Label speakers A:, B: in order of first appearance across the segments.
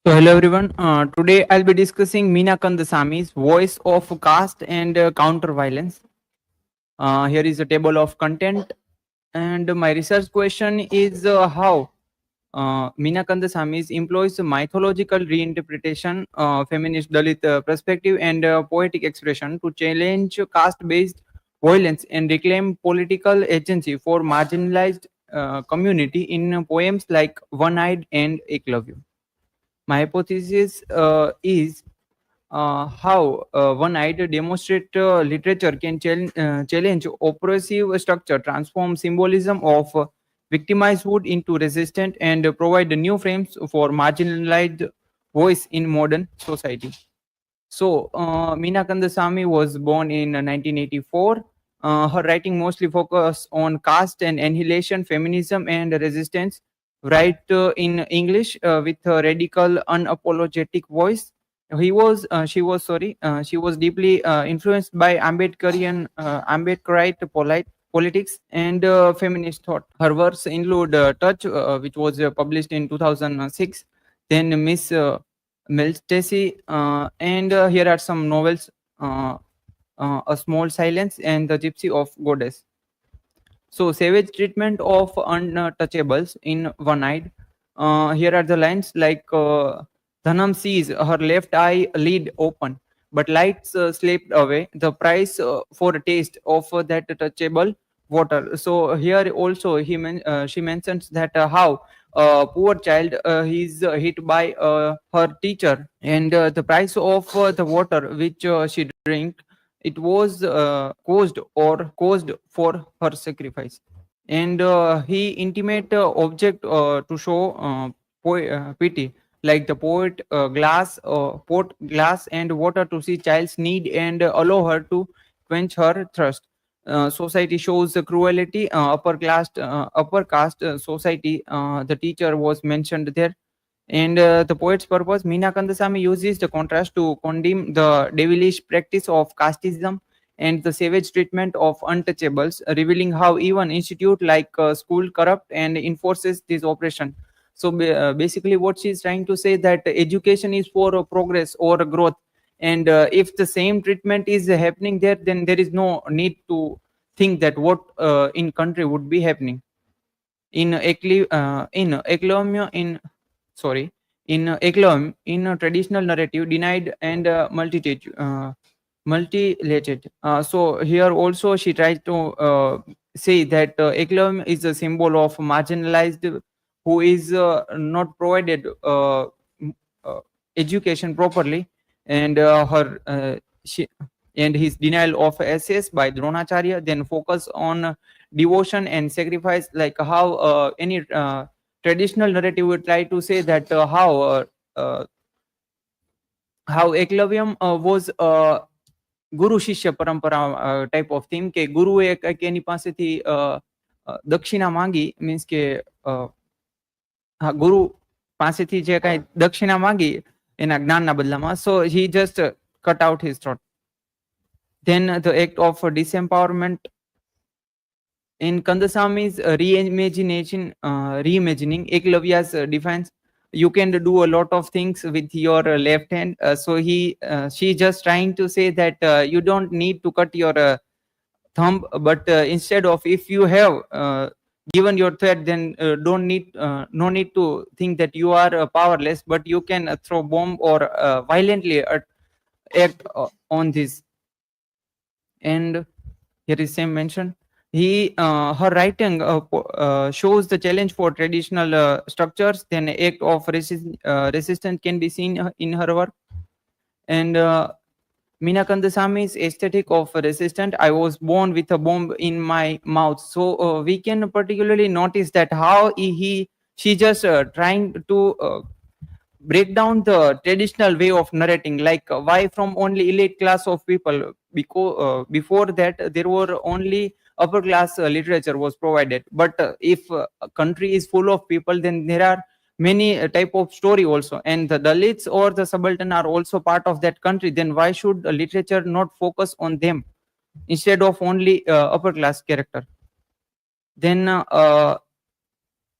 A: So hello everyone. Today I'll be discussing Meena Kandasamy's voice of caste and counter violence. Here is a table of content, and my research question is how Meena Kandasamy employs mythological reinterpretation, feminist Dalit perspective, and poetic expression to challenge caste-based violence and reclaim political agency for marginalized community in poems like One-Eyed and Ek Love You. My hypothesis is how one idea demonstrate literature can challenge oppressive structure, transform symbolism of victimized into resistance, and provide new frames for marginalized voice in modern society. So, Meena Kandasamy was born in 1984. Her writing mostly focused on caste and annihilation, feminism, and resistance. Write in English with a radical, unapologetic voice. She was deeply influenced by Ambedkarite politics and feminist thought. Her works include Touch, which was published in 2006, then Miss Melstesi, and here are some novels: A Small Silence and The Gypsy of Goddess. So, savage treatment of untouchables in One Eyed. Here are the lines like Dhanam sees her left eye lid open, but lights slipped away. The price for a taste of that touchable water. So here also she mentions that how poor child is hit by her teacher, and the price of the water which she drank, it was caused for her sacrifice. And he intimate object to show pity, like the pot glass and water to see child's need and allow her to quench her thirst. Society shows the cruelty. Upper caste society, the teacher was mentioned there. And the poet's purpose: Meena Kandasamy uses the contrast to condemn the devilish practice of casteism and the savage treatment of untouchables, revealing how even institute like school corrupt and enforces this oppression. So basically, what she's trying to say that education is for progress or growth, and if the same treatment is happening there, then there is no need to think that what in country would be happening. In Eclomia in sorry in Eclom in a traditional narrative denied and multilated. So here also she tries to say that Eclom is a symbol of marginalized who is not provided m- uh, education properly, and her she and his denial of SS by Dronacharya, then focus on devotion and sacrifice, like how any traditional narrative would try to say that uh, how Eklavya was ગુરુ શિષ્ય પરંપરા type of theme, કે ગુરુએ કંઈક એની પાસેથી દક્ષિણા માંગી, means કે ગુરુ પાસેથી જે કાંઈ દક્ષિણા માંગી એના જ્ઞાનના બદલામાં, so he just cut out his throat. Then the act of disempowerment in Kandasamy's reimagining Eklavya's defense. You can do a lot of things with your left hand. She just trying to say that you don't need to cut your thumb, but instead of, if you have given your threat, then don't need no need to think that you are powerless, but you can throw bomb or violently act on this. And here is same mention. Her writing shows the challenge for traditional structures. Then act of resistance can be seen in her work. And Meena Kandasamy's aesthetic of resistance. I was born with a bomb in my mouth. So we can particularly notice that how she just trying to break down the traditional way of narrating, like why from only elite class of people, because before that there were only upper class literature was provided, but if a country is full of people, then there are many type of story also, and the Dalits or the subaltern are also part of that country. Then why should literature not focus on them instead of only upper class character? Then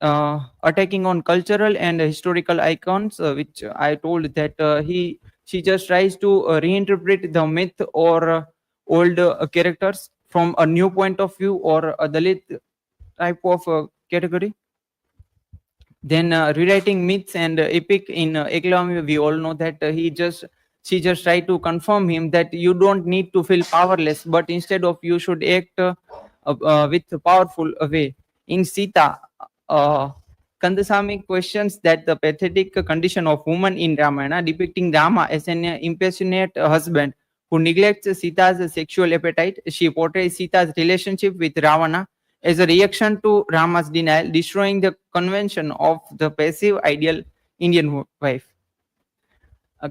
A: attacking on cultural and historical icons, which I told that she just tries to reinterpret the myth or old characters from a new point of view or a Dalit type of category. Then rewriting myths and epic in Eklam, we all know that she just tried to confirm him that you don't need to feel powerless, but instead of you should act with a powerful way. In Sita, uh, Kandasamy questions that the pathetic condition of woman in Ramayana, depicting Rama as an impassionate husband who neglects Sita's sexual appetite. She portrays Sita's relationship with Ravana as a reaction to Rama's denial, destroying the convention of the passive ideal Indian wife.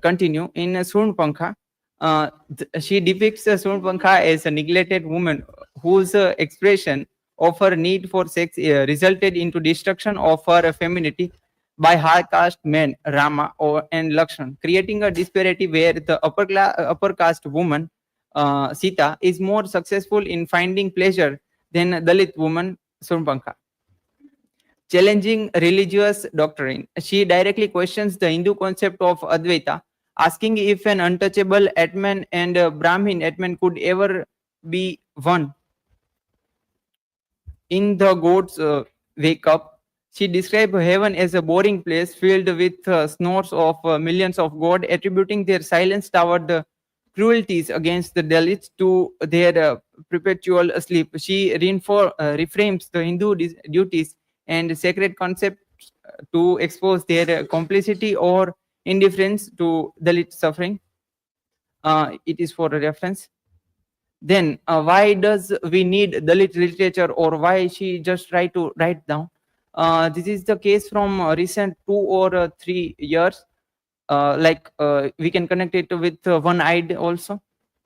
A: Continue in Surn Pankha. She depicts Surn Pankha as a neglected woman whose expression of her need for sex resulted into destruction of her femininity by high caste men Rama and Lakshman, creating a disparity where the upper caste woman Sita is more successful in finding pleasure than Dalit woman Surpankha. Challenging religious doctrine, she directly questions the Hindu concept of Advaita, asking if an untouchable Atman and Brahmin Atman could ever be one. In The Gods Wake Up, she described heaven as a boring place filled with snores of millions of gods, attributing their silence toward the cruelties against the Dalits to their perpetual sleep. She reframes the Hindu duties and sacred concepts to expose their complicity or indifference to Dalit suffering. It is for a reference. Then why does we need Dalit literature, or why she just try to write down? This is the case from recent 2 or 3 years. We can connect it with one eyed also.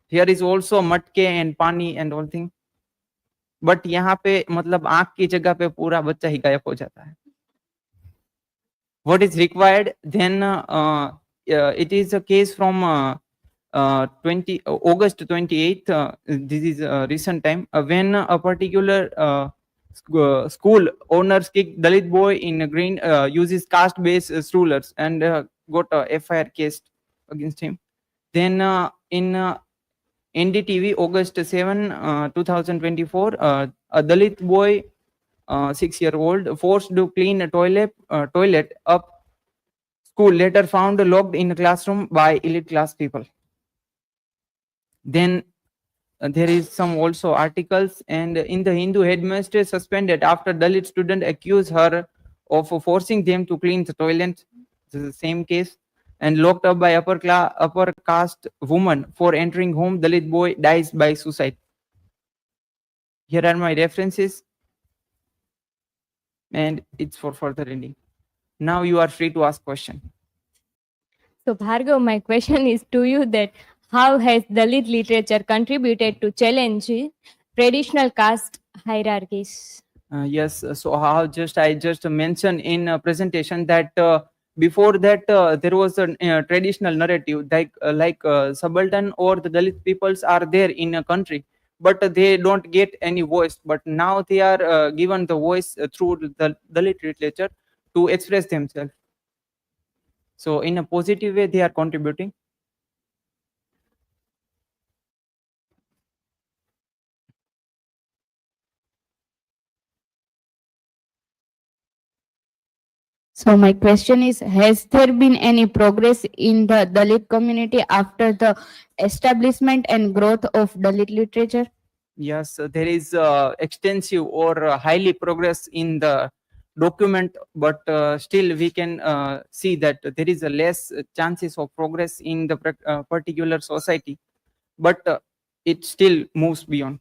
A: Here is also matke and pani and all thing. But यहाँ पे मतलब आंख की जगह पे पूरा बच्चा ही गायब हो जाता है. What is required then? It is a case from 20 August 28th. This is a recent time when a particular school owners kicked Dalit boy in a green uses caste-based rulers and got a FIR case against him. Then in NDTV August 7, 2024, a Dalit boy, 6-year-old, forced to clean a toilet up school, later found locked in a classroom by elite class people. Then there is some also articles, and in the Hindu, headmaster suspended after Dalit student accused her of forcing them to clean the toilet. This is the same case. And locked up by upper caste woman for entering home. Dalit boy dies by suicide. Here are my references, and it's for further reading. Now you are free to ask question.
B: So, Bhargav, my question is to you that how has Dalit literature contributed to challenge traditional caste hierarchies?
A: Yes, so how I just mentioned in a presentation that before that there was a traditional narrative like subaltern or the Dalit peoples are there in a country, but they don't get any voice. But now they are given the voice through the Dalit literature to express themselves. So in a positive way, they are contributing.
C: So my question is, has there been any progress in the Dalit community after the establishment and growth of Dalit literature?
A: Yes, there is extensive or highly progress in the document, but still we can see that there is a less chances of progress in the particular society, but it still moves beyond.